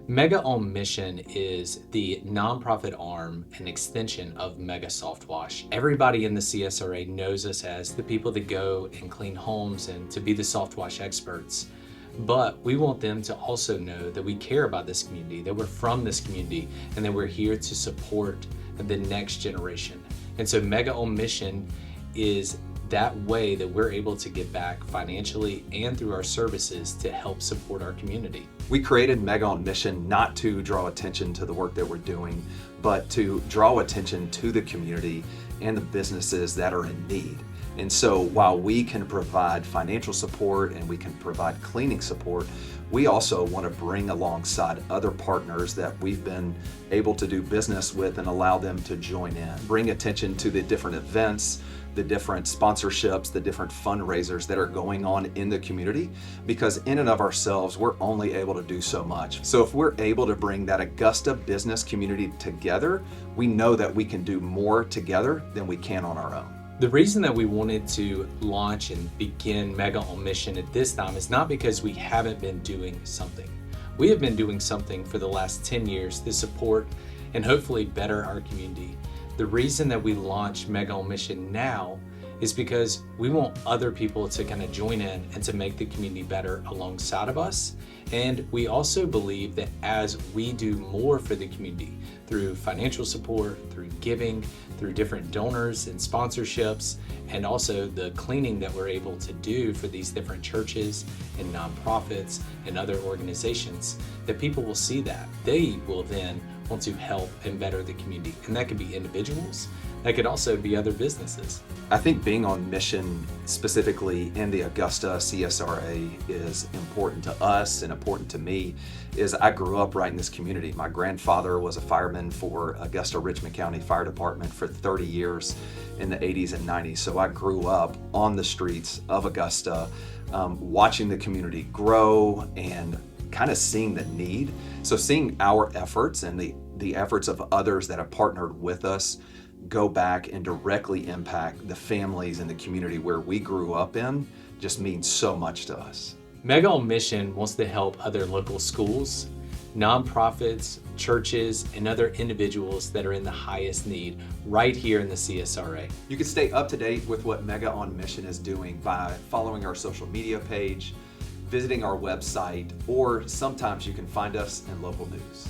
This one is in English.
MEGAH on Mission is the nonprofit arm and extension of MEGAH SoftWash. Everybody in the CSRA knows us as the people that go and clean homes and to be the soft wash experts. But we want them to also know that we care about this community, that we're from this community, and that we're here to support the next generation. And so MEGAH on Mission is that way that we're able to give back financially and through our services to help support our community. We created MEGAH on Mission not to draw attention to the work that we're doing, but to draw attention to the community and the businesses that are in need. And so while we can provide financial support and we can provide cleaning support, we also want to bring alongside other partners that we've been able to do business with and allow them to join in. Bring attention to the different events, the different sponsorships, the different fundraisers that are going on in the community, because in and of ourselves, we're only able to do so much. So if we're able to bring that Augusta business community together, we know that we can do more together than we can on our own. The reason that we wanted to launch and begin MEGAH on Mission at this time is not because we haven't been doing something. We have been doing something for the last 10 years to support and hopefully better our community. The reason that we launched MEGAH on Mission now is because we want other people to kind of join in and to make the community better alongside of us. And we also believe that as we do more for the community through financial support, through giving, through different donors and sponsorships, and also the cleaning that we're able to do for these different churches and nonprofits and other organizations, that people will see that. They will then want to help and better the community. And that could be individuals, that could also be other businesses. I think being on mission, specifically in the Augusta CSRA, is important to us and important to me. Is I grew up right in this community. My grandfather was a fireman for Augusta Richmond County Fire Department for 30 years in the 80s and 90s. So I grew up on the streets of Augusta, watching the community grow and kind of seeing the need. So seeing our efforts and the efforts of others that have partnered with us go back and directly impact the families and the community where we grew up in just means so much to us. MEGAH on Mission wants to help other local schools, nonprofits, churches, and other individuals that are in the highest need right here in the CSRA. You can stay up to date with what MEGAH on Mission is doing by following our social media page, visiting our website, or sometimes you can find us in local news.